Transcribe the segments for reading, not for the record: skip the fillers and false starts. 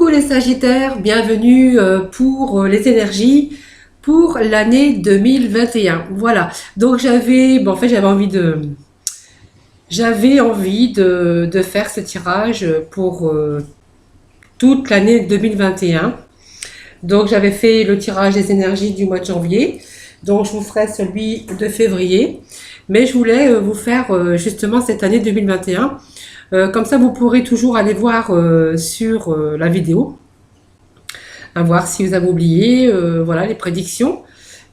Coucou les Sagittaires, bienvenue pour les énergies pour l'année 2021. Voilà, donc j'avais envie de faire ce tirage pour toute l'année 2021. Donc j'avais fait le tirage des énergies du mois de janvier, donc je vous ferai celui de février. Mais je voulais vous faire justement cette année 2021. Comme ça, vous pourrez toujours aller voir sur la vidéo, à voir si vous avez oublié, voilà les prédictions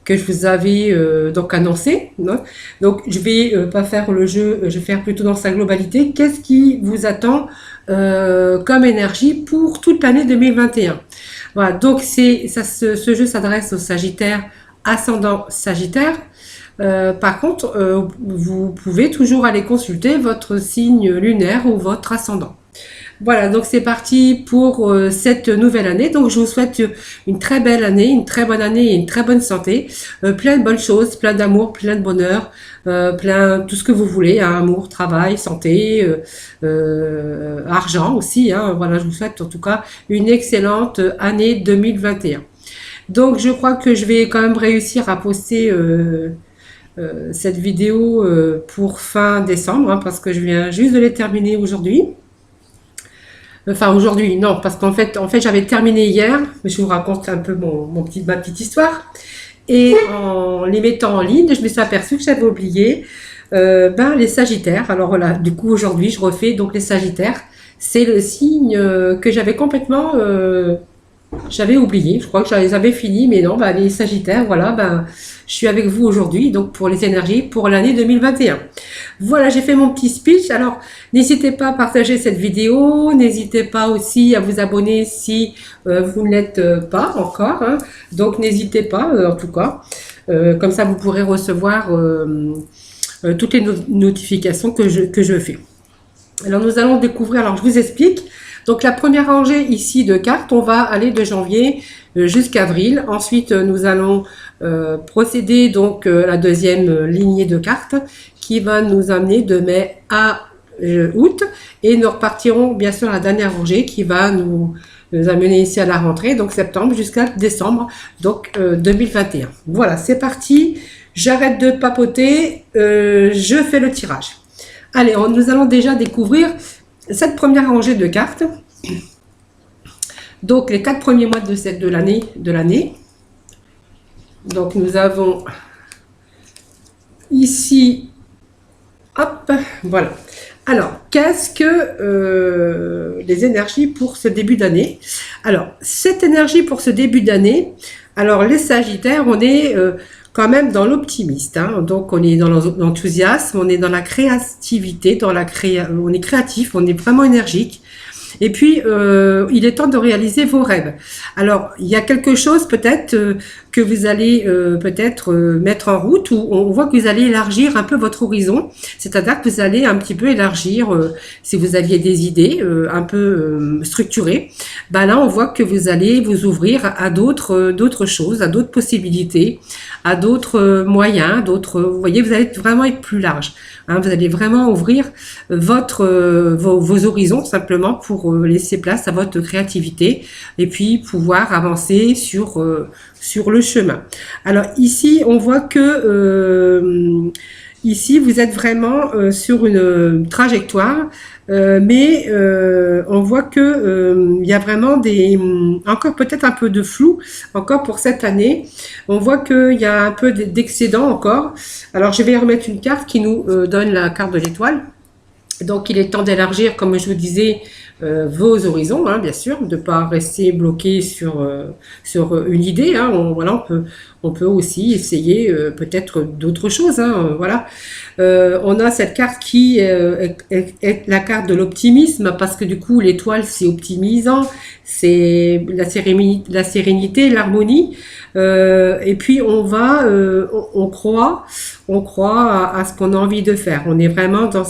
que je vous avais donc annoncées. Hein. Donc, je vais pas faire le jeu, je vais faire plutôt dans sa globalité. Qu'est-ce qui vous attend comme énergie pour toute l'année 2021? Voilà, donc ce jeu s'adresse aux Sagittaires, ascendant Sagittaire. Par contre, vous pouvez toujours aller consulter votre signe lunaire ou votre ascendant. Voilà, donc c'est parti pour cette nouvelle année. Donc je vous souhaite une très belle année, une très bonne année et une très bonne santé. Plein de bonnes choses, plein d'amour, plein de bonheur, plein tout ce que vous voulez, hein, amour, travail, santé, argent aussi. Hein, voilà, je vous souhaite en tout cas une excellente année 2021. Donc je crois que je vais quand même réussir à poster cette vidéo pour fin décembre, hein, parce que je viens juste de les terminer aujourd'hui. Enfin aujourd'hui, non, parce qu'en fait j'avais terminé hier, mais je vous raconte un peu ma petite histoire. Et en les mettant en ligne, je me suis aperçue que j'avais oublié les Sagittaires. Alors voilà, du coup aujourd'hui je refais donc les Sagittaires. C'est le signe que j'avais complètement j'avais oublié, je crois que je les avais finis, mais non, les Sagittaires, voilà, je suis avec vous aujourd'hui, donc pour les énergies pour l'année 2021. Voilà, j'ai fait mon petit speech. Alors, n'hésitez pas à partager cette vidéo, n'hésitez pas aussi à vous abonner si vous ne l'êtes pas encore, hein. Donc n'hésitez pas, en tout cas, comme ça vous pourrez recevoir toutes les notifications que je fais. Alors, nous allons découvrir, alors je vous explique. Donc la première rangée ici de cartes, on va aller de janvier jusqu'à avril. Ensuite, nous allons procéder donc la deuxième lignée de cartes qui va nous amener de mai à août. Et nous repartirons bien sûr la dernière rangée qui va nous amener ici à la rentrée, donc septembre jusqu'à décembre, donc 2021. Voilà, c'est parti. J'arrête de papoter, je fais le tirage. Allez, nous allons déjà découvrir cette première rangée de cartes, donc les 4 premiers mois de l'année. Donc nous avons ici, hop, voilà. Alors, qu'est-ce que les énergies pour ce début d'année? Alors, cette énergie pour ce début d'année, alors les Sagittaires, on est quand même dans l'optimiste, hein. Donc on est dans l'enthousiasme, on est dans la créativité, on est créatif, on est vraiment énergique. Et puis, il est temps de réaliser vos rêves. Alors, il y a quelque chose peut-être que vous allez peut-être mettre en route, où on voit que vous allez élargir un peu votre horizon. C'est-à-dire que vous allez un petit peu élargir, si vous aviez des idées un peu structurées, là, on voit que vous allez vous ouvrir à d'autres choses, à d'autres possibilités, à d'autres moyens, vous voyez, vous allez vraiment être plus large. Hein, vous allez vraiment ouvrir vos horizons simplement pour laisser place à votre créativité et puis pouvoir avancer sur le chemin. Alors ici, on voit que ici, vous êtes vraiment sur une trajectoire, mais on voit que il y a vraiment encore peut-être un peu de flou encore pour cette année. On voit qu'il y a un peu d'excédent encore. Alors je vais remettre une carte qui nous donne la carte de l'étoile. Donc il est temps d'élargir, comme je vous disais, vos horizons, hein, bien sûr, de ne pas rester bloqué sur une idée, hein. On peut aussi essayer peut-être d'autres choses, hein, voilà. On a cette carte qui est la carte de l'optimisme, parce que du coup l'étoile c'est optimisant, c'est la sérénité, l'harmonie, et puis on croit à ce qu'on a envie de faire. On est vraiment dans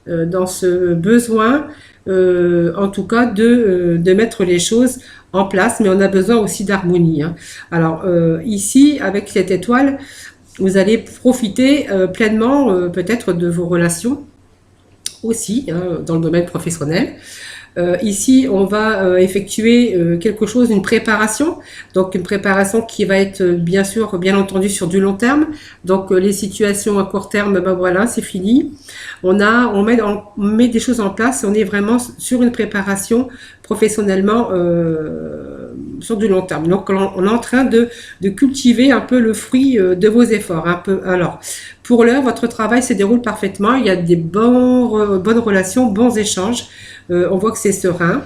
dans ce besoin, en tout cas, de mettre les choses en place, mais on a besoin aussi d'harmonie, hein. Alors, ici, avec cette étoile, vous allez profiter pleinement, peut-être, de vos relations aussi, hein, dans le domaine professionnel. Ici, on va effectuer quelque chose, une préparation. Donc, une préparation qui va être bien sûr, bien entendu, sur du long terme. Donc, les situations à court terme, ben voilà, c'est fini. On met des choses en place. On est vraiment sur une préparation professionnellement sur du long terme. Donc, on est en train de cultiver un peu le fruit de vos efforts. Un peu. Alors, pour l'heure, votre travail se déroule parfaitement. Il y a des bonnes relations, bons échanges. On voit que c'est serein.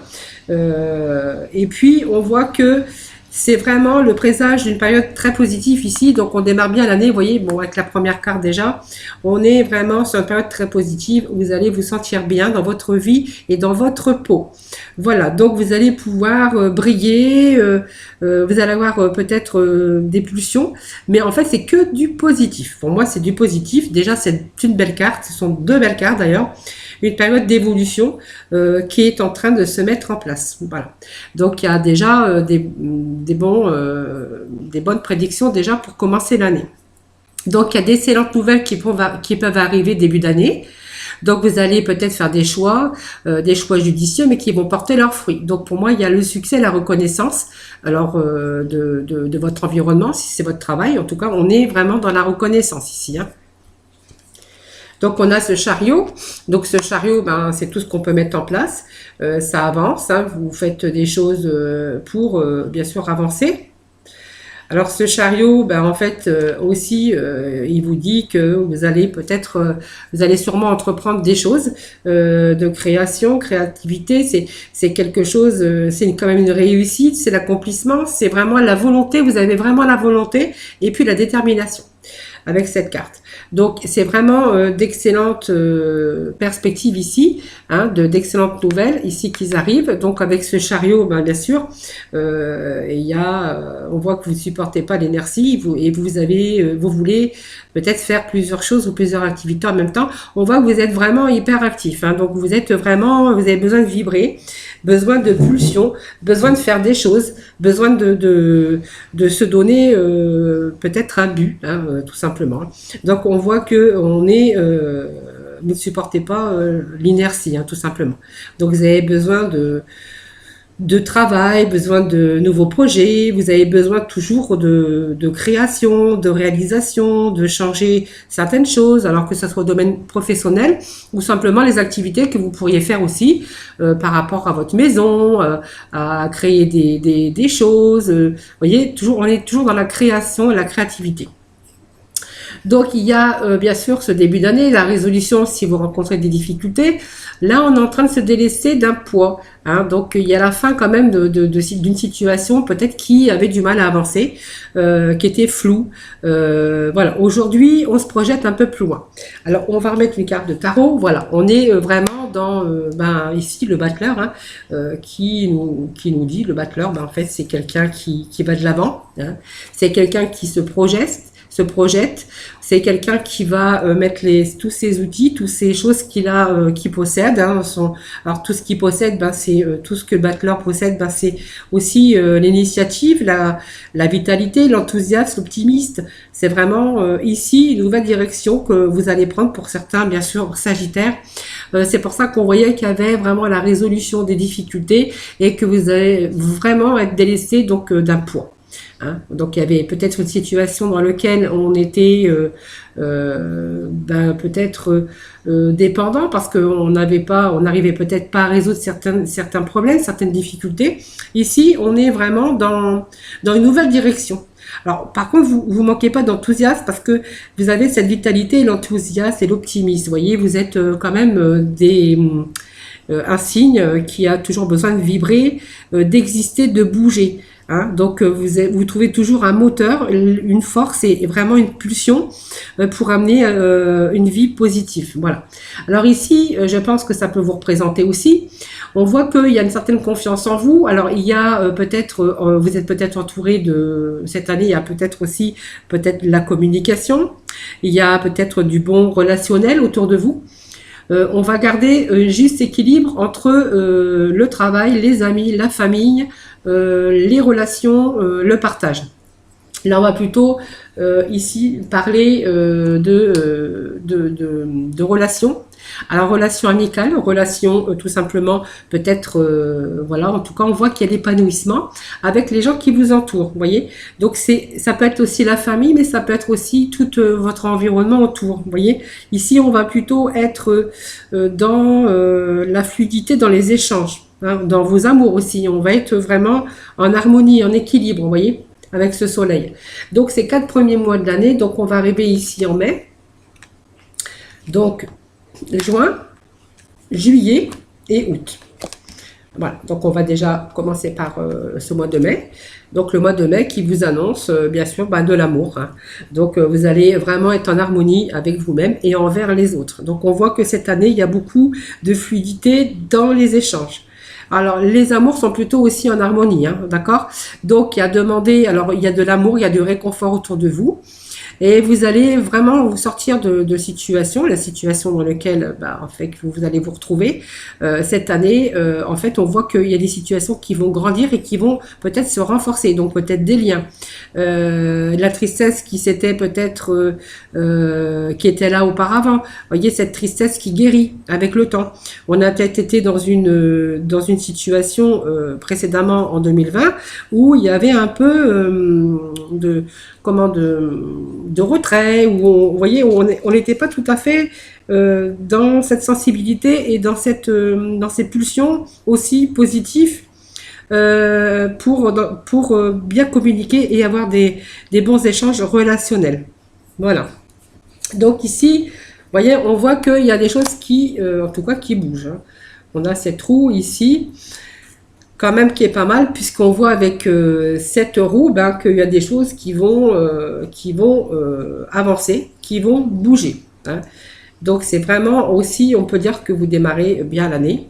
Et puis, on voit que c'est vraiment le présage d'une période très positive ici. Donc, on démarre bien l'année. Vous voyez, bon, avec la première carte déjà, on est vraiment sur une période très positive où vous allez vous sentir bien dans votre vie et dans votre peau. Voilà, donc vous allez pouvoir briller. Vous allez avoir peut-être des pulsions. Mais en fait, c'est que du positif. Pour moi, c'est du positif. Déjà, c'est une belle carte. Ce sont deux belles cartes d'ailleurs. Une période d'évolution qui est en train de se mettre en place. Voilà. Donc il y a déjà des bonnes prédictions déjà pour commencer l'année. Donc il y a d'excellentes nouvelles qui peuvent arriver début d'année. Donc vous allez peut-être faire des choix judicieux, mais qui vont porter leurs fruits. Donc pour moi, il y a le succès, la reconnaissance. Alors de votre environnement, si c'est votre travail. En tout cas, on est vraiment dans la reconnaissance ici. Hein. Donc on a ce chariot. Donc ce chariot, ben, c'est tout ce qu'on peut mettre en place. Ça avance. Hein. Vous faites des choses pour bien sûr avancer. Alors ce chariot, ben, en fait aussi, il vous dit que vous allez sûrement entreprendre des choses de créativité. C'est quelque chose, c'est quand même une réussite, c'est l'accomplissement, c'est vraiment la volonté. Vous avez vraiment la volonté et puis la détermination avec cette carte. Donc c'est vraiment d'excellentes perspectives ici, hein, d'excellentes nouvelles ici qui arrivent. Donc avec ce chariot, ben, bien sûr, on voit que vous ne supportez pas l'inertie et vous voulez peut-être faire plusieurs choses ou plusieurs activités en même temps. On voit que vous êtes vraiment hyper actif, hein, donc vous avez besoin de vibrer, besoin de pulsion, besoin de faire des choses, besoin de se donner peut-être un but, hein, tout simplement. Donc on voit que vous ne supportez pas l'inertie, hein, tout simplement. Donc vous avez besoin de travail, besoin de nouveaux projets, vous avez besoin toujours de création, de réalisation, de changer certaines choses, alors que ce soit au domaine professionnel ou simplement les activités que vous pourriez faire aussi par rapport à votre maison, à créer des choses. Vous voyez, on est toujours dans la création et la créativité. Donc il y a bien sûr ce début d'année, la résolution si vous rencontrez des difficultés. Là on est en train de se délester d'un poids. Hein, donc il y a la fin quand même d'une situation peut-être qui avait du mal à avancer, qui était floue. Voilà, aujourd'hui on se projette un peu plus loin. Alors on va remettre une carte de tarot. Voilà, on est vraiment dans ici le battleur, hein, qui nous dit, le battleur, en fait c'est quelqu'un qui va de l'avant. Hein, c'est quelqu'un qui se projette, c'est quelqu'un qui va mettre tous ses outils, toutes ces choses qu'il possède. Hein, alors tout ce qu'il possède, c'est tout ce que le battleur possède, c'est aussi l'initiative, la vitalité, l'enthousiasme, l'optimiste. C'est vraiment ici une nouvelle direction que vous allez prendre pour certains, bien sûr, Sagittaire. C'est pour ça qu'on voyait qu'il y avait vraiment la résolution des difficultés et que vous allez vraiment être délesté donc d'un poids. Hein, donc il y avait peut-être une situation dans laquelle on était peut-être dépendant parce qu'on n'arrivait peut-être pas à résoudre certains problèmes, certaines difficultés. Ici, on est vraiment dans une nouvelle direction. Alors, par contre, vous manquez pas d'enthousiasme parce que vous avez cette vitalité, l'enthousiasme et l'optimisme. Vous voyez, vous êtes quand même un signe qui a toujours besoin de vibrer, d'exister, de bouger. Hein, donc vous trouvez toujours un moteur, une force et vraiment une pulsion pour amener une vie positive. Voilà. Alors ici, je pense que ça peut vous représenter aussi. On voit qu'il y a une certaine confiance en vous. Alors il y a vous êtes peut-être entouré cette année, il y a peut-être aussi la communication. Il y a peut-être du bon relationnel autour de vous. On va garder un juste équilibre entre le travail, les amis, la famille, les relations, le partage. Là, on va plutôt ici parler de relations. Alors, relation amicale, relation tout simplement, peut-être, voilà, en tout cas, on voit qu'il y a l'épanouissement avec les gens qui vous entourent, vous voyez. Donc, ça peut être aussi la famille, mais ça peut être aussi tout votre environnement autour, vous voyez. Ici, on va plutôt être dans la fluidité, dans les échanges, hein, dans vos amours aussi. On va être vraiment en harmonie, en équilibre, vous voyez, avec ce soleil. Donc, ces 4 premiers mois de l'année, donc on va arriver ici en mai. Donc, juin, juillet et août. Voilà, donc on va déjà commencer par ce mois de mai. Donc le mois de mai qui vous annonce bien sûr de l'amour. Hein. Donc vous allez vraiment être en harmonie avec vous-même et envers les autres. Donc on voit que cette année, il y a beaucoup de fluidité dans les échanges. Alors les amours sont plutôt aussi en harmonie, hein, d'accord? Donc il y a alors il y a de l'amour, il y a du réconfort autour de vous. Et vous allez vraiment vous sortir de situations, la situation dans laquelle en fait, vous allez vous retrouver cette année. En fait, on voit qu'il y a des situations qui vont grandir et qui vont peut-être se renforcer, donc peut-être des liens. La tristesse qui s'était peut-être, qui était là auparavant. Vous voyez, cette tristesse qui guérit avec le temps. On a peut-être été dans une situation précédemment en 2020 où il y avait un peu de retrait, où vous voyez, où on n'était pas tout à fait dans cette sensibilité et dans ces pulsions aussi positives pour bien communiquer et avoir des bons échanges relationnels. Voilà. Donc ici, vous voyez, on voit qu'il y a des choses qui, en tout cas, qui bougent. Hein. On a cette roue ici, quand même qui est pas mal, puisqu'on voit avec cette roue qu'il y a des choses qui vont avancer, qui vont bouger. Hein. Donc c'est vraiment aussi, on peut dire que vous démarrez bien l'année.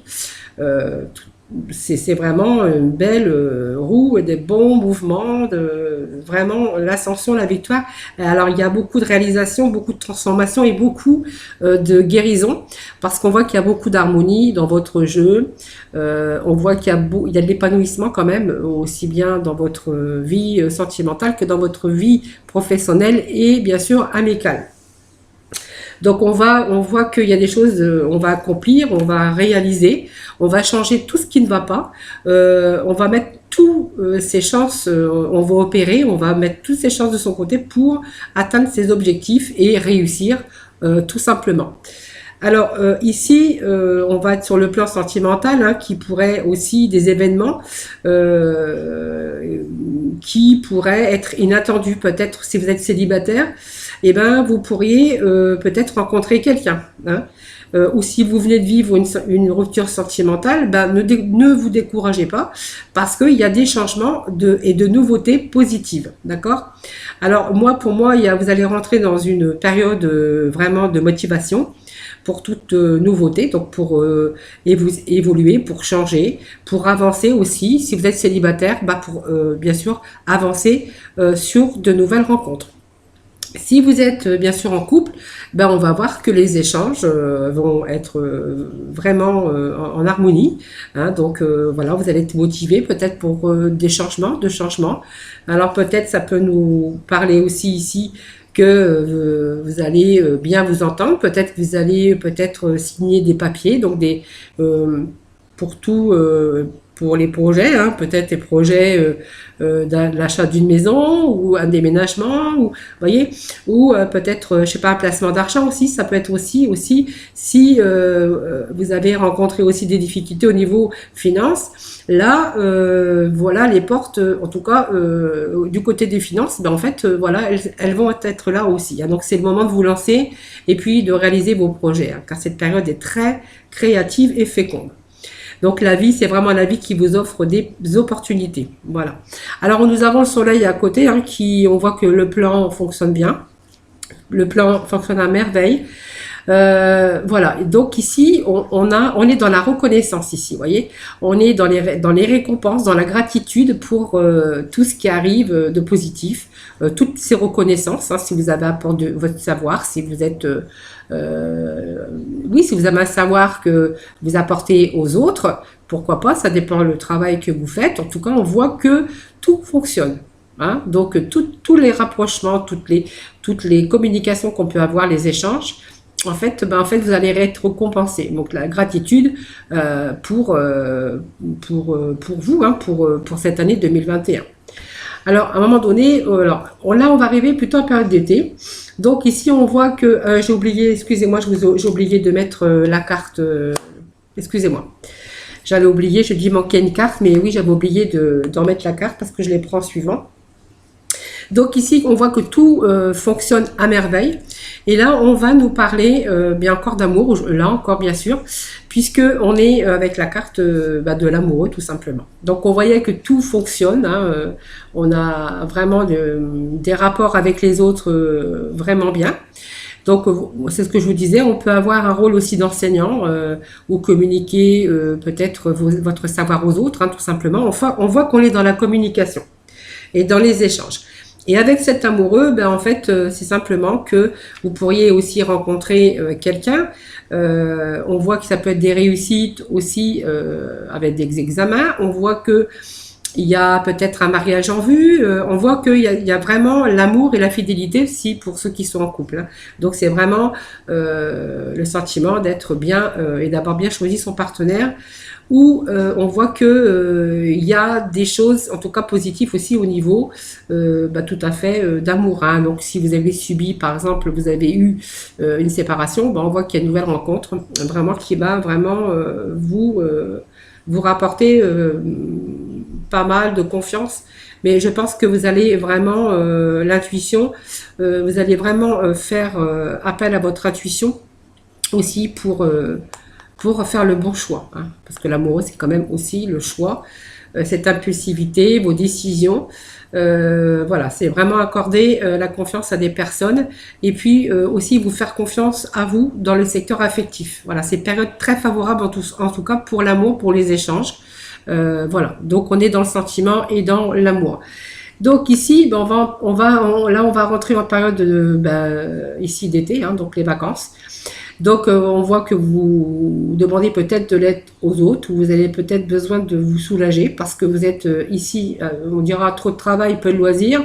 C'est vraiment une belle roue et des bons mouvements, vraiment l'ascension, la victoire. Alors il y a beaucoup de réalisations, beaucoup de transformations et beaucoup de guérison, parce qu'on voit qu'il y a beaucoup d'harmonie dans votre jeu. On voit qu'il y a de l'épanouissement quand même, aussi bien dans votre vie sentimentale que dans votre vie professionnelle et bien sûr amicale. Donc on voit qu'il y a des choses, on va accomplir, on va réaliser, on va changer tout ce qui ne va pas, on va mettre toutes ses chances, on va opérer, on va mettre toutes ses chances de son côté pour atteindre ses objectifs et réussir tout simplement. Alors ici, on va être sur le plan sentimental, hein, qui pourrait aussi des événements qui pourraient être inattendus. Peut-être si vous êtes célibataire, eh ben vous pourriez peut-être rencontrer quelqu'un. Hein. Ou si vous venez de vivre une rupture sentimentale, ne vous découragez pas, parce qu'il y a des changements et de nouveautés positives, d'accord? Alors pour moi, vous allez rentrer dans une période vraiment de motivation pour toute nouveauté, donc pour évoluer, pour changer, pour avancer aussi, si vous êtes célibataire, pour bien sûr avancer sur de nouvelles rencontres. Si vous êtes bien sûr en couple, on va voir que les échanges vont être vraiment en harmonie. Hein, donc voilà, vous allez être motivé peut-être pour des changements. Alors peut-être ça peut nous parler aussi ici que vous allez bien vous entendre. Peut-être que vous allez signer des papiers, donc pour tout. Pour les projets, hein, peut-être les projets l'achat d'une maison ou un déménagement, ou voyez, ou peut-être, je sais pas, un placement d'argent aussi. Ça peut être aussi si vous avez rencontré aussi des difficultés au niveau finance. Là, voilà, les portes, en tout cas, du côté des finances, en fait, voilà, elles vont être là aussi. Hein. Donc c'est le moment de vous lancer et puis de réaliser vos projets, hein, car cette période est très créative et féconde. Donc la vie, c'est vraiment la vie qui vous offre des opportunités. Voilà. Alors nous avons le soleil à côté, hein, on voit que le plan fonctionne bien. Le plan fonctionne à merveille. Voilà. Donc ici, on est dans la reconnaissance ici. Vous voyez, on est dans les récompenses, dans la gratitude pour tout ce qui arrive de positif, toutes ces reconnaissances. Hein, si vous avez apport de votre savoir, si vous êtes si vous avez un savoir que vous apportez aux autres, pourquoi pas, ça dépend du travail que vous faites. En tout cas, on voit que tout fonctionne. Hein, donc tous les rapprochements, toutes les communications qu'on peut avoir, les échanges, en fait, vous allez être récompensé. Donc la gratitude pour vous, hein, pour cette année 2021. Alors, à un moment donné, là, on va arriver plutôt en période d'été. Donc ici, on voit que j'ai oublié, excusez-moi, j'ai oublié de mettre la carte. Excusez-moi. J'avais oublié, je dis manquait une carte, mais oui, j'avais oublié d'en mettre la carte parce que je les prends en suivant. Donc ici, on voit que tout fonctionne à merveille. Et là, on va nous parler bien encore d'amour, là encore bien sûr, puisque on est avec la carte de l'amoureux tout simplement. Donc on voyait que tout fonctionne, hein, on a vraiment des rapports avec les autres vraiment bien. Donc, c'est ce que je vous disais, on peut avoir un rôle aussi d'enseignant ou communiquer peut-être votre savoir aux autres, hein, tout simplement. Enfin, on voit qu'on est dans la communication et dans les échanges. Et avec cet amoureux, ben en fait, c'est simplement que vous pourriez aussi rencontrer quelqu'un. On voit que ça peut être des réussites aussi avec des examens. On voit que il y a peut-être un mariage en vue. On voit qu'il y a vraiment l'amour et la fidélité aussi pour ceux qui sont en couple, hein. Donc c'est vraiment le sentiment d'être bien et d'avoir bien choisi son partenaire. Où on voit que il y a des choses, en tout cas positives aussi au niveau, tout à fait d'amour, hein. Donc si vous avez subi, par exemple, vous avez eu une séparation, on voit qu'il y a une nouvelle rencontre, vraiment qui va vraiment vous rapporter pas mal de confiance. Mais je pense que vous allez vraiment l'intuition, vous allez vraiment faire appel à votre intuition aussi pour faire le bon choix, hein, parce que l'amoureux, c'est quand même aussi le choix, cette impulsivité, vos décisions. Voilà, c'est vraiment accorder la confiance à des personnes et puis aussi vous faire confiance à vous dans le secteur affectif. Voilà, c'est une période très favorable en tout cas pour l'amour, pour les échanges. Voilà, donc on est dans le sentiment et dans l'amour. Donc ici, on va rentrer en période ici d'été, hein, donc les vacances. Donc, on voit que vous demandez peut-être de l'aide aux autres, ou vous avez peut-être besoin de vous soulager parce que vous êtes ici, on dira trop de travail, peu de loisirs.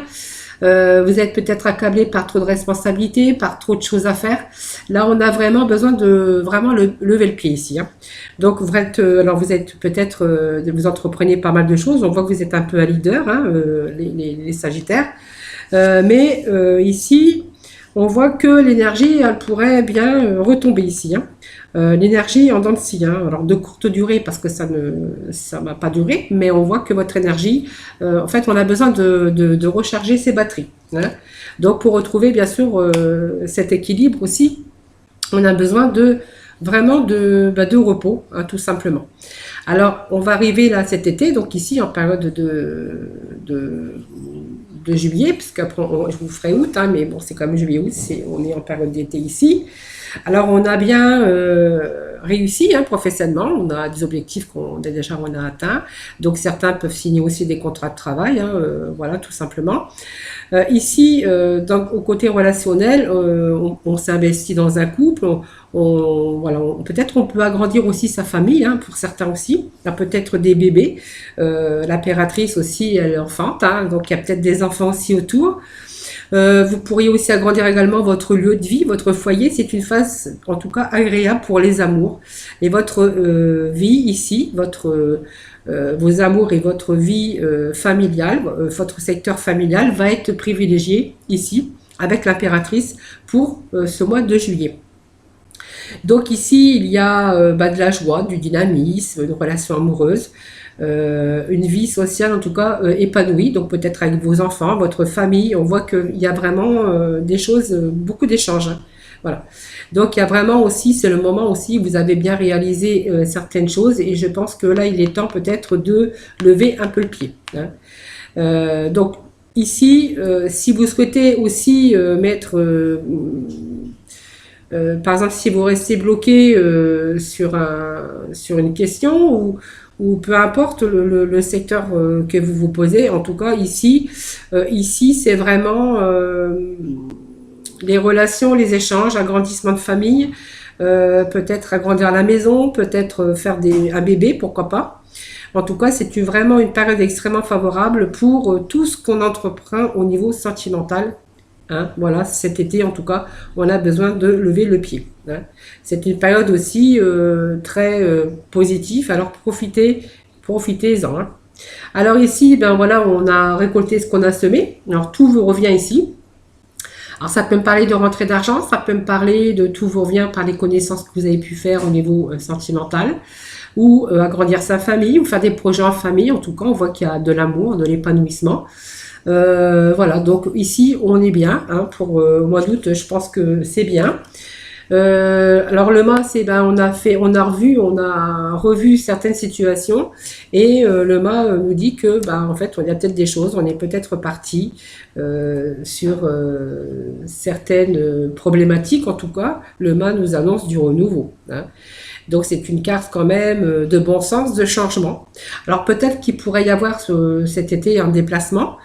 Vous êtes peut-être accablé par trop de responsabilités, par trop de choses à faire. Là, on a vraiment besoin de vraiment lever le pied ici, hein. Donc, vous êtes peut-être, vous entreprenez pas mal de choses. On voit que vous êtes un peu un leader, hein, les Sagittaires. Mais ici, on voit que l'énergie, elle pourrait bien retomber ici, hein. L'énergie en dents de scie, hein. Alors de courte durée parce que ça va pas durer, mais on voit que votre énergie, en fait, on a besoin de recharger ses batteries, hein. Donc pour retrouver bien sûr cet équilibre aussi, on a besoin vraiment de repos, hein, tout simplement. Alors on va arriver là cet été, donc ici en période de juillet, puisqu'après je vous ferai août, hein, mais bon, c'est quand même juillet-août, on est en période d'été ici. Alors on a bien réussi, hein, professionnellement, on a des objectifs qu'on a atteints, donc certains peuvent signer aussi des contrats de travail, hein, voilà, tout simplement. Ici, au côté relationnel, on s'investit dans un couple, voilà, peut-être on peut agrandir aussi sa famille, hein, pour certains aussi. Il y a peut-être des bébés. L'impératrice aussi, elle enfante, hein, donc il y a peut-être des enfants aussi autour. Vous pourriez aussi agrandir également votre lieu de vie, votre foyer. C'est une phase, en tout cas, agréable pour les amours. Et votre vie ici, vos amours et votre vie familiale, votre secteur familial va être privilégié ici avec l'impératrice pour ce mois de juillet. Donc ici, il y a de la joie, du dynamisme, une relation amoureuse, une vie sociale en tout cas épanouie, donc peut-être avec vos enfants, votre famille. On voit qu'il y a vraiment des choses, beaucoup d'échanges, hein. Voilà. Donc il y a vraiment aussi, c'est le moment aussi où vous avez bien réalisé certaines choses et je pense que là, il est temps peut-être de lever un peu le pied, hein. Donc ici, si vous souhaitez aussi mettre... par exemple, si vous restez bloqué sur une question ou peu importe le secteur que vous vous posez, en tout cas ici c'est vraiment les relations, les échanges, agrandissement de famille, peut-être agrandir la maison, peut-être faire un bébé, pourquoi pas. En tout cas, c'est vraiment une période extrêmement favorable pour tout ce qu'on entreprend au niveau sentimental, hein. Voilà, cet été en tout cas, on a besoin de lever le pied, hein. C'est une période aussi très positive, alors profitez-en, hein. Alors ici, ben voilà, on a récolté ce qu'on a semé, alors tout vous revient ici. Alors ça peut me parler de rentrée d'argent, ça peut me parler de tout vous revient par les connaissances que vous avez pu faire au niveau sentimental, ou agrandir sa famille, ou faire des projets en famille. En tout cas, on voit qu'il y a de l'amour, de l'épanouissement. Voilà, donc ici on est bien, hein, pour au mois d'août, je pense que c'est bien. Alors le mât, c'est ben on a revu certaines situations et le mât nous dit que ben en fait il y a peut-être des choses, on est peut-être parti sur certaines problématiques. En tout cas, le mât nous annonce du renouveau, hein. Donc c'est une carte quand même de bon sens, de changement. Alors peut-être qu'il pourrait y avoir cet été un déplacement,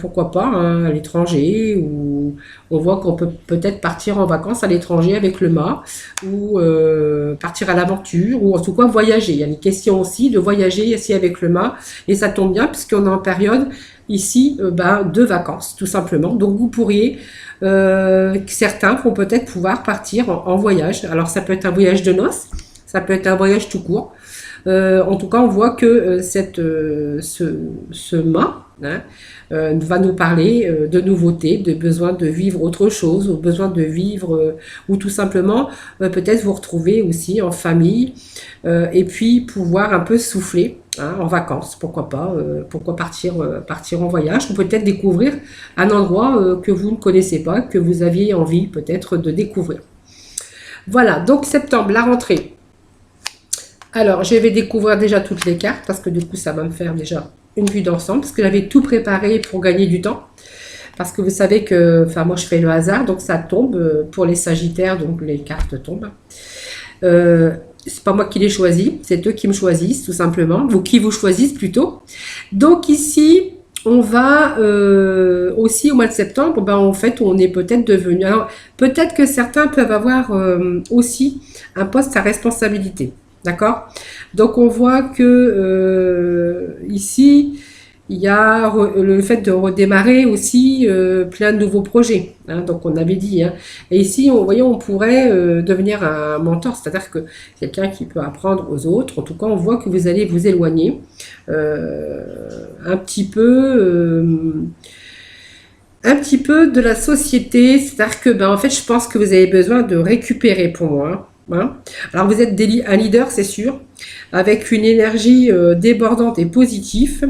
pourquoi pas, hein, à l'étranger, ou on voit qu'on peut peut-être partir en vacances à l'étranger avec le mât, ou partir à l'aventure, ou en tout cas voyager. Il y a une question aussi de voyager ici avec le mât, et ça tombe bien puisqu'on est en période ici de vacances, tout simplement. Donc vous pourriez, certains vont peut-être pouvoir partir en voyage. Alors ça peut être un voyage de noces, ça peut être un voyage tout court. En tout cas, on voit que ce mât, hein, va nous parler de nouveautés, de besoin de vivre autre chose, ou besoin de vivre, ou tout simplement peut-être vous retrouver aussi en famille, et puis pouvoir un peu souffler, hein, en vacances, pourquoi pas, pourquoi partir en voyage, ou peut-être découvrir un endroit que vous ne connaissez pas, que vous aviez envie peut-être de découvrir. Voilà, donc septembre, la rentrée. Alors, je vais découvrir déjà toutes les cartes parce que du coup, ça va me faire déjà une vue d'ensemble parce que j'avais tout préparé pour gagner du temps. Parce que vous savez que, enfin, moi, je fais le hasard, donc ça tombe pour les Sagittaires, donc les cartes tombent. C'est pas moi qui les choisis, c'est eux qui me choisissent, tout simplement, ou qui vous choisissent plutôt. Donc ici, on va aussi au mois de septembre, ben, en fait, on est peut-être devenu. Alors, peut-être que certains peuvent avoir aussi un poste à responsabilité. D'accord? Donc on voit que ici, il y a le fait de redémarrer aussi plein de nouveaux projets, hein, donc on avait dit, hein. Et ici, on pourrait devenir un mentor, c'est-à-dire que quelqu'un qui peut apprendre aux autres. En tout cas, on voit que vous allez vous éloigner un petit peu de la société. C'est-à-dire que, ben, en fait, je pense que vous avez besoin de récupérer pour moi, hein. Alors, vous êtes un leader, c'est sûr, avec une énergie débordante et positive,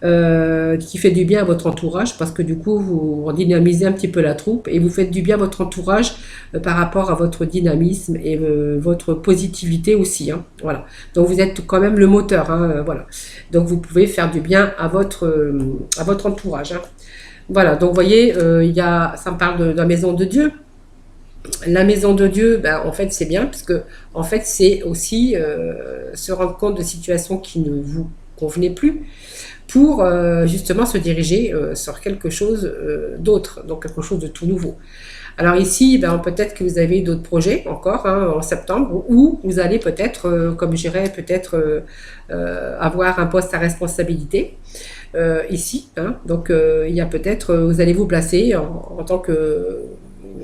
qui fait du bien à votre entourage, parce que du coup, vous dynamisez un petit peu la troupe et vous faites du bien à votre entourage par rapport à votre dynamisme et votre positivité aussi, hein. Voilà. Donc, vous êtes quand même le moteur, hein, voilà. Donc, vous pouvez faire du bien à votre entourage, hein. Voilà, donc vous voyez, ça me parle de la maison de Dieu. La maison de Dieu, ben, en fait, c'est bien, parce que en fait, c'est aussi se rendre compte de situations qui ne vous convenaient plus, pour justement se diriger sur quelque chose d'autre, donc quelque chose de tout nouveau. Alors ici, ben, peut-être que vous avez d'autres projets encore, hein, en septembre, où vous allez peut-être, comme je dirais, peut-être avoir un poste à responsabilité ici, hein. Donc il y a peut-être, vous allez vous placer en tant que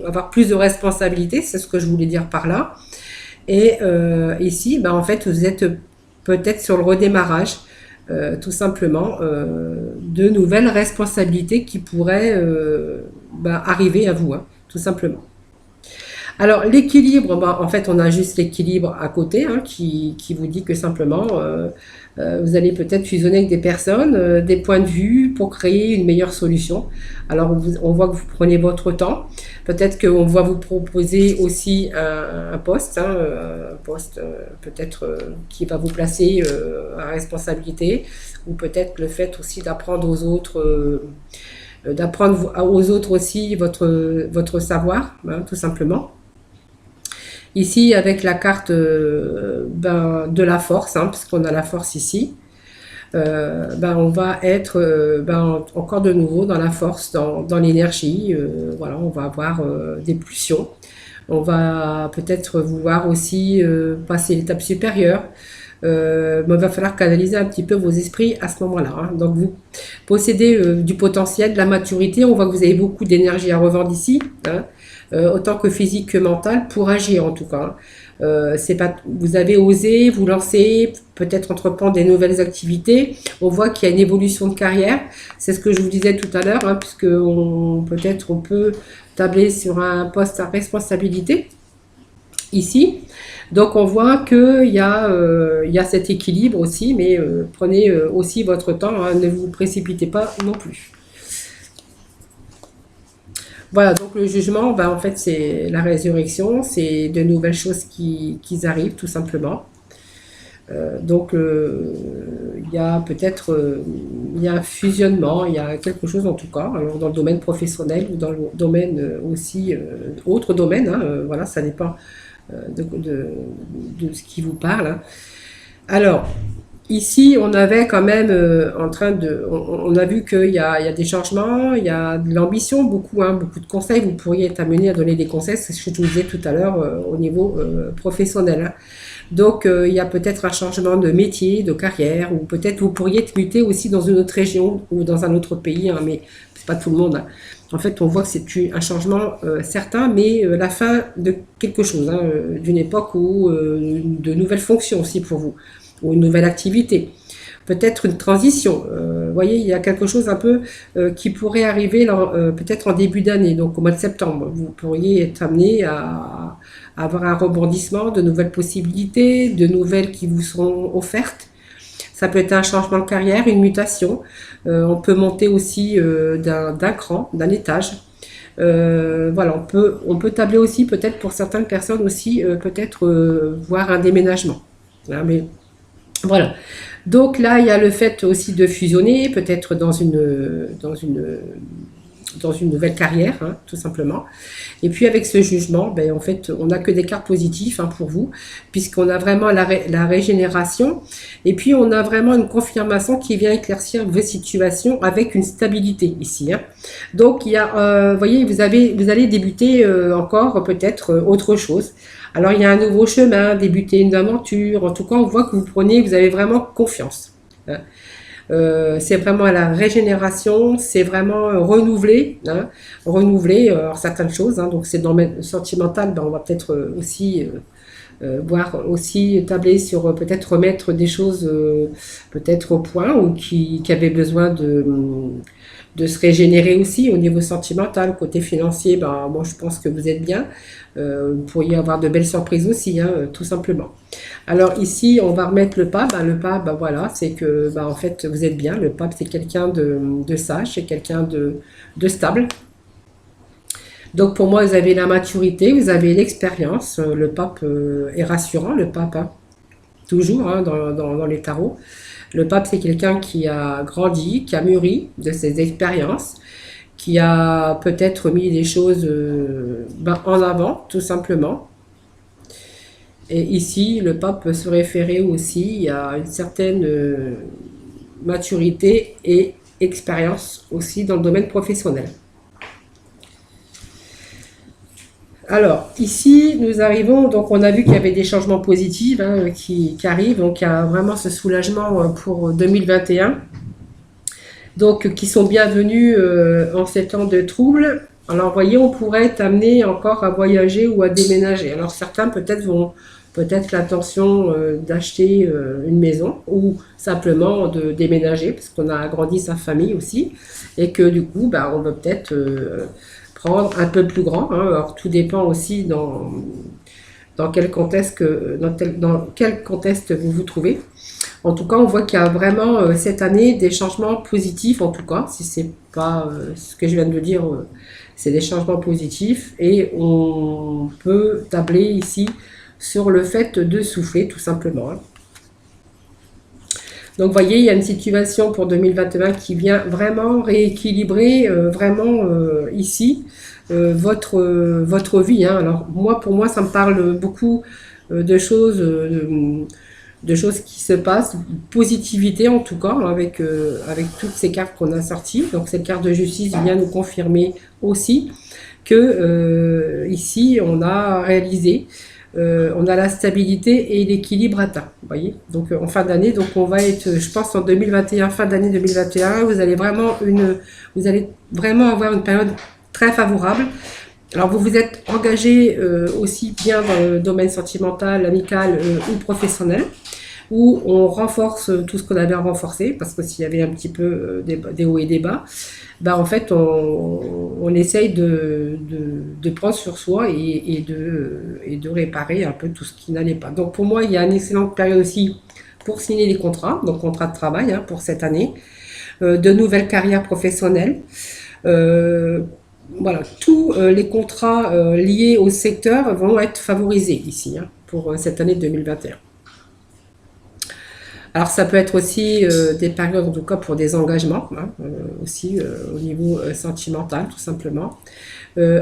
avoir plus de responsabilités, c'est ce que je voulais dire par là. Et ici, ben, en fait, vous êtes peut-être sur le redémarrage, tout simplement, de nouvelles responsabilités qui pourraient arriver à vous, hein, tout simplement. Alors l'équilibre, en fait on a juste l'équilibre à côté, hein, qui vous dit que simplement vous allez peut-être fusionner avec des personnes, des points de vue pour créer une meilleure solution. Alors on voit que vous prenez votre temps, peut-être qu'on va vous proposer aussi un poste, hein, un poste peut-être qui va vous placer à responsabilité, ou peut-être le fait aussi d'apprendre aux autres. D'apprendre aux autres aussi votre savoir, hein, tout simplement. Ici, avec la carte de la force, hein, puisqu'on a la force ici, on va être encore de nouveau dans la force, dans l'énergie. Voilà, on va avoir des pulsions. On va peut-être vouloir aussi passer l'étape supérieure. Mais il va falloir canaliser un petit peu vos esprits à ce moment-là, hein. Donc vous possédez du potentiel, de la maturité. On voit que vous avez beaucoup d'énergie à revendre ici, hein, autant que physique que mentale, pour agir en tout cas, hein. C'est pas, vous avez osé vous lancer, peut-être entreprendre des nouvelles activités. On voit qu'il y a une évolution de carrière. C'est ce que je vous disais tout à l'heure, hein, puisque peut-être on peut tabler sur un poste à responsabilité ici. Donc on voit qu'il y a cet équilibre aussi, mais prenez aussi votre temps, hein, ne vous précipitez pas non plus. Voilà, donc le jugement, ben, en fait, c'est la résurrection, c'est de nouvelles choses qui arrivent, tout simplement. Donc, il y a peut-être il y a un fusionnement, il y a quelque chose en tout cas, alors dans le domaine professionnel ou dans le domaine aussi, autre domaine, hein, voilà, ça dépend de ce qui vous parle, hein. Alors, ici, on avait quand même on a vu qu'il y a des changements, il y a de l'ambition, beaucoup, hein, beaucoup de conseils. Vous pourriez être amené à donner des conseils, c'est ce que je vous disais tout à l'heure au niveau professionnel, hein. Donc, il y a peut-être un changement de métier, de carrière, ou peut-être vous pourriez être muté aussi dans une autre région ou dans un autre pays, hein, mais c'est pas tout le monde, hein. En fait, on voit que c'est un changement certain, mais la fin de quelque chose, hein, d'une époque ou de nouvelles fonctions aussi pour vous, ou une nouvelle activité. Peut-être une transition. Vous voyez, il y a quelque chose un peu qui pourrait arriver peut-être en début d'année, donc au mois de septembre. Vous pourriez être amené à avoir un rebondissement, de nouvelles possibilités, de nouvelles qui vous seront offertes. Ça peut être un changement de carrière, une mutation. On peut monter aussi d'un cran, d'un étage. Voilà, on peut tabler aussi peut-être pour certaines personnes aussi peut-être voir un déménagement, hein, mais voilà. Donc là, il y a le fait aussi de fusionner, peut-être dans une nouvelle carrière, hein, tout simplement. Et puis avec ce jugement, ben, en fait, on n'a que des cartes positives, hein, pour vous, puisqu'on a vraiment la régénération, et puis on a vraiment une confirmation qui vient éclaircir vos situations avec une stabilité ici, hein. Donc il y a, vous voyez, vous allez débuter encore peut-être autre chose. Alors il y a un nouveau chemin, débuter une aventure. En tout cas, on voit que vous avez vraiment confiance, hein. C'est vraiment la régénération, c'est vraiment renouveler, hein, renouveler certaines choses, hein. Donc c'est dans le sentimental, ben, on va peut-être aussi voir aussi tabler sur peut-être remettre des choses peut-être au point ou qui avaient besoin de se régénérer aussi au niveau sentimental. Côté financier, ben, moi je pense que vous êtes bien. Vous pourriez avoir de belles surprises aussi, hein, tout simplement. Alors ici, on va remettre le pape. Ben, le pape, ben, voilà, c'est que ben, en fait, vous êtes bien. Le pape, c'est quelqu'un de sage, c'est quelqu'un de stable. Donc pour moi, vous avez la maturité, vous avez l'expérience. Le pape est rassurant, le pape, hein, toujours, hein, dans les tarots. Le pape, c'est quelqu'un qui a grandi, qui a mûri de ses expériences, qui a peut-être mis des choses ben, en avant, tout simplement. Et ici, le pape peut se référer aussi à une certaine maturité et expérience aussi dans le domaine professionnel. Alors, ici, nous arrivons, donc on a vu qu'il y avait des changements positifs, hein, qui arrivent, donc il y a vraiment ce soulagement pour 2021, donc qui sont bienvenus en ces temps de troubles. Alors, vous voyez, on pourrait être amené encore à voyager ou à déménager. Alors, certains peut-être vont peut-être l'intention d'acheter une maison ou simplement de déménager parce qu'on a agrandi sa famille aussi et que du coup, bah, on veut peut-être prendre un peu plus grand, hein. Alors, tout dépend aussi dans quel contexte, dans quel contexte vous vous trouvez. En tout cas, on voit qu'il y a vraiment cette année des changements positifs, en tout cas, si c'est pas ce que je viens de dire, c'est des changements positifs et on peut tabler ici sur le fait de souffler, tout simplement, hein. Donc, vous voyez, il y a une situation pour 2021 qui vient vraiment rééquilibrer, vraiment ici, votre vie, hein. Alors, pour moi, ça me parle beaucoup de choses qui se passent, positivité en tout cas, avec toutes ces cartes qu'on a sorties. Donc, cette carte de justice vient nous confirmer aussi que ici, on a réalisé on a la stabilité et l'équilibre atteint. Vous voyez, donc en fin d'année, donc on va être, je pense en 2021, fin d'année 2021, vous allez vraiment avoir une période très favorable. Alors vous vous êtes engagé aussi bien dans le domaine sentimental, amical ou professionnel, où on renforce tout ce qu'on avait à renforcer, parce que s'il y avait un petit peu des hauts et des bas, ben en fait on essaye de prendre sur soi et de réparer un peu tout ce qui n'allait pas. Donc pour moi, il y a une excellente période aussi pour signer les contrats, donc contrats de travail hein, pour cette année, de nouvelles carrières professionnelles. Voilà, tous les contrats liés au secteur vont être favorisés ici hein, pour cette année 2021. Alors ça peut être aussi des périodes, en tout cas pour des engagements, hein, aussi au niveau sentimental tout simplement.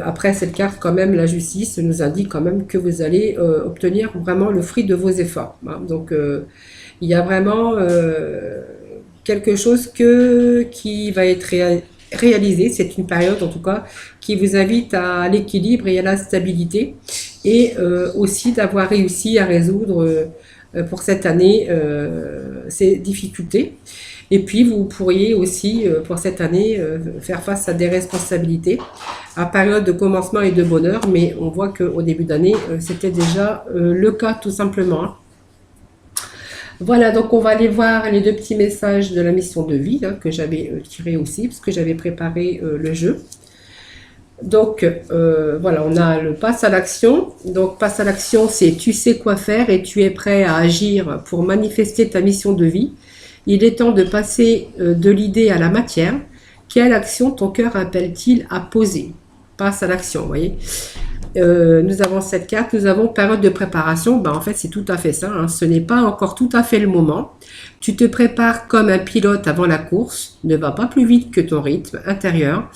Après cette carte quand même, la justice nous indique quand même que vous allez obtenir vraiment le fruit de vos efforts. Hein. Donc il y a vraiment quelque chose qui va être réalisé. C'est une période en tout cas qui vous invite à l'équilibre et à la stabilité et aussi d'avoir réussi à résoudre pour cette année ces difficultés. Et puis vous pourriez aussi pour cette année faire face à des responsabilités à période de commencement et de bonheur, mais on voit qu'au début d'année c'était déjà le cas tout simplement. Hein. Voilà, donc on va aller voir les deux petits messages de la mission de vie hein, que j'avais tiré aussi, parce que j'avais préparé le jeu. Donc voilà, on a le passe à l'action. Donc passe à l'action, c'est tu sais quoi faire et tu es prêt à agir pour manifester ta mission de vie. Il est temps de passer de l'idée à la matière. Quelle action ton cœur appelle-t-il à poser? Passe à l'action, vous voyez. Nous avons cette carte, nous avons période de préparation. Ben, en fait, c'est tout à fait ça. Hein. Ce n'est pas encore tout à fait le moment. Tu te prépares comme un pilote avant la course. Ne va pas plus vite que ton rythme intérieur.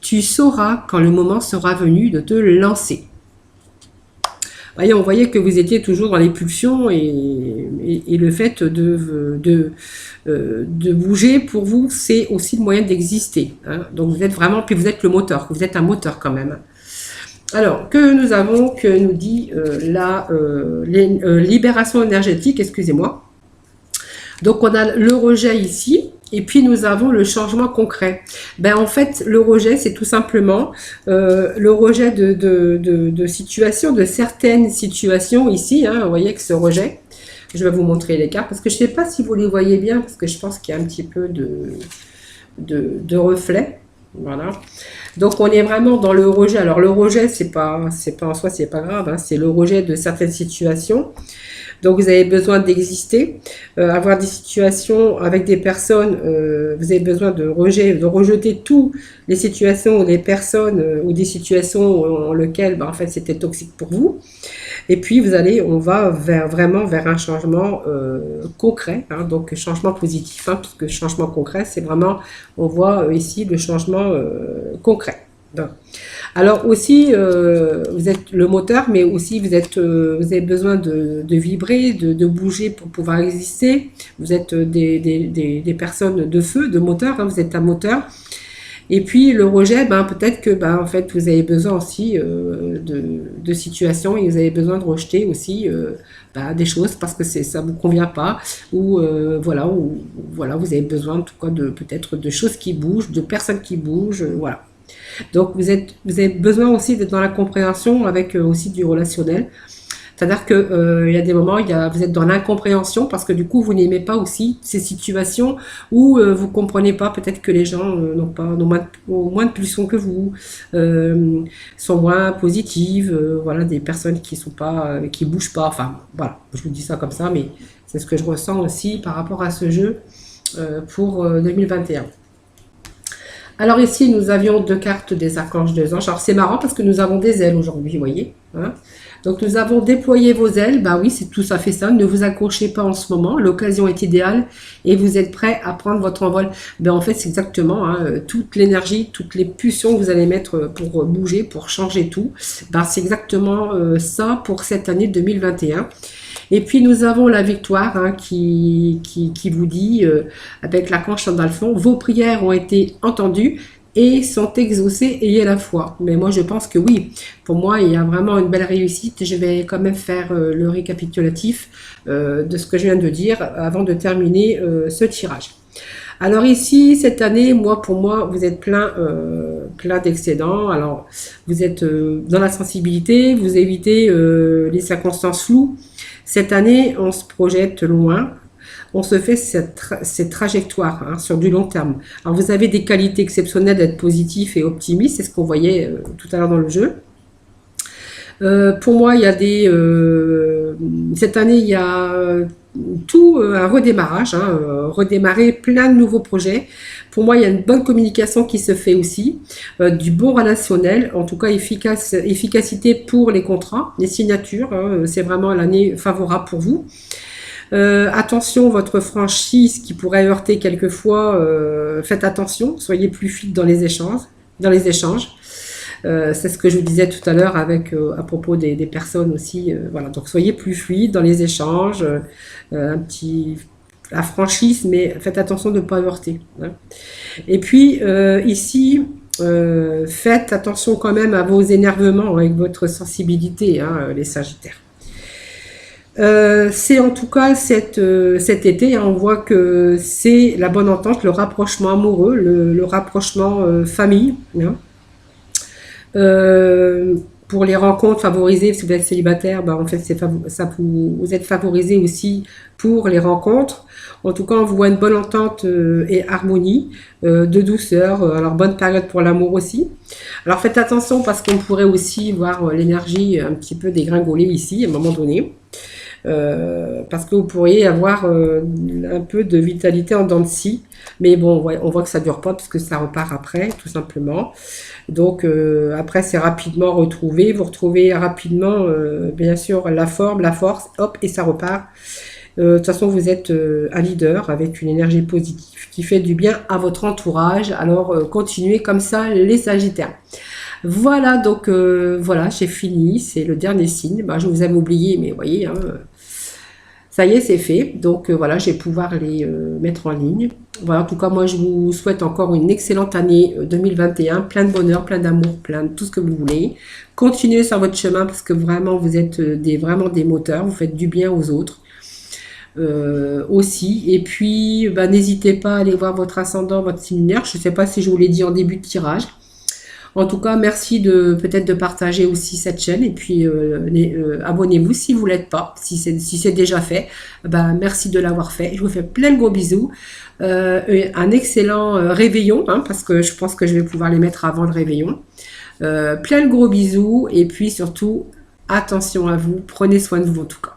Tu sauras quand le moment sera venu de te lancer. Voyez, on voyait que vous étiez toujours dans les pulsions et le fait de bouger pour vous, c'est aussi le moyen d'exister. Hein. Donc vous êtes vraiment, puis vous êtes le moteur, vous êtes un moteur quand même. Alors, que nous avons, que nous dit la libération énergétique, excusez-moi. Donc on a le rejet ici. Et puis nous avons le changement concret. Ben en fait, le rejet, c'est tout simplement le rejet de situations, de certaines situations ici. Hein, vous voyez que ce rejet, je vais vous montrer les cartes parce que je ne sais pas si vous les voyez bien parce que je pense qu'il y a un petit peu de reflet. Voilà. Donc on est vraiment dans le rejet. Alors le rejet, c'est pas en soi, c'est pas grave. Hein, c'est le rejet de certaines situations. Donc vous avez besoin d'exister, avoir des situations avec des personnes, vous avez besoin de rejeter toutes les situations ou les personnes ou des situations en lesquelles en fait c'était toxique pour vous. Et puis on va vraiment vers un changement concret, hein, donc changement positif, hein, parce que changement concret, c'est vraiment, on voit ici le changement concret. Donc, alors aussi, vous êtes le moteur, mais aussi vous avez besoin de vibrer, de bouger pour pouvoir exister. Vous êtes des personnes de feu, de moteur, hein, vous êtes un moteur. Et puis le rejet, peut-être que en fait vous avez besoin aussi de situations et vous avez besoin de rejeter aussi des choses parce que ça vous convient pas ou voilà vous avez besoin en tout cas peut-être de choses qui bougent, de personnes qui bougent, voilà. Donc vous avez besoin aussi d'être dans la compréhension avec aussi du relationnel. C'est-à-dire que il y a des moments, vous êtes dans l'incompréhension parce que du coup vous n'aimez pas aussi ces situations où vous comprenez pas peut-être que les gens ont moins de pulsions que vous, sont moins positives, voilà, des personnes qui sont pas, qui bougent pas. Enfin voilà, je vous dis ça comme ça, mais c'est ce que je ressens aussi par rapport à ce jeu pour 2021. Alors ici, nous avions deux cartes des archanges des anges. Alors c'est marrant parce que nous avons des ailes aujourd'hui, vous voyez. Hein. Donc nous avons déployé vos ailes. Ben oui, c'est tout à fait ça. Ne vous accrochez pas en ce moment. L'occasion est idéale et vous êtes prêt à prendre votre envol. Ben en fait, c'est exactement toute l'énergie, toutes les pulsions que vous allez mettre pour bouger, pour changer tout. Ben c'est exactement ça pour cette année 2021. Et puis nous avons la victoire hein, qui vous dit, avec l'archange Sandalphon, vos prières ont été entendues, et sont exaucés, ayez la foi. Mais moi, je pense que oui. Pour moi, il y a vraiment une belle réussite. Je vais quand même faire le récapitulatif de ce que je viens de dire avant de terminer ce tirage. Alors ici, cette année, pour moi, vous êtes plein d'excédents. Alors, vous êtes dans la sensibilité, vous évitez les circonstances floues. Cette année, on se projette loin. On se fait cette trajectoire sur du long terme. Alors, vous avez des qualités exceptionnelles d'être positif et optimiste. C'est ce qu'on voyait tout à l'heure dans le jeu. Pour moi, il y a cette année, il y a tout un redémarrage, redémarrer plein de nouveaux projets. Pour moi, il y a une bonne communication qui se fait aussi, du bon relationnel, en tout cas efficacité pour les contrats, les signatures, c'est vraiment l'année favorable pour vous. Attention, votre franchise qui pourrait heurter quelquefois, faites attention, soyez plus fluide dans les échanges. C'est ce que je vous disais tout à l'heure à propos des personnes aussi. Voilà, donc soyez plus fluide dans les échanges, la franchise, mais faites attention de ne pas heurter. Et puis ici, faites attention quand même à vos énervements avec votre sensibilité, les Sagittaires. C'est en tout cas cet été, on voit que c'est la bonne entente, le rapprochement amoureux, le rapprochement famille. Pour les rencontres favorisées, si vous êtes célibataire, en fait, vous êtes favorisé aussi pour les rencontres. En tout cas, on voit une bonne entente et harmonie, de douceur. Alors, bonne période pour l'amour aussi. Alors, faites attention parce qu'on pourrait aussi voir l'énergie un petit peu dégringoler ici, à un moment donné. Parce que vous pourriez avoir un peu de vitalité en dents de scie. Mais bon, on voit que ça ne dure pas parce que ça repart après, tout simplement. Donc, après, c'est rapidement retrouvé. Vous retrouvez rapidement, bien sûr, la forme, la force, hop, et ça repart. De toute façon, vous êtes un leader avec une énergie positive qui fait du bien à votre entourage. Alors, continuez comme ça, les Sagittaires. Voilà, donc, voilà, j'ai fini. C'est le dernier signe. Je vous avais oublié, mais vous voyez, ça y est, c'est fait. Donc voilà, je vais pouvoir les mettre en ligne. Voilà, en tout cas, moi, je vous souhaite encore une excellente année 2021. Plein de bonheur, plein d'amour, plein de tout ce que vous voulez. Continuez sur votre chemin parce que vraiment, vous êtes vraiment des moteurs. Vous faites du bien aux autres aussi. Et puis, n'hésitez pas à aller voir votre ascendant, votre signe lunaire. Je ne sais pas si je vous l'ai dit en début de tirage. En tout cas, merci peut-être de partager aussi cette chaîne et puis abonnez-vous si vous ne l'êtes pas, si c'est déjà fait. Merci de l'avoir fait. Je vous fais plein de gros bisous. Un excellent réveillon, parce que je pense que je vais pouvoir les mettre avant le réveillon. Plein de gros bisous et puis surtout, attention à vous. Prenez soin de vous en tout cas.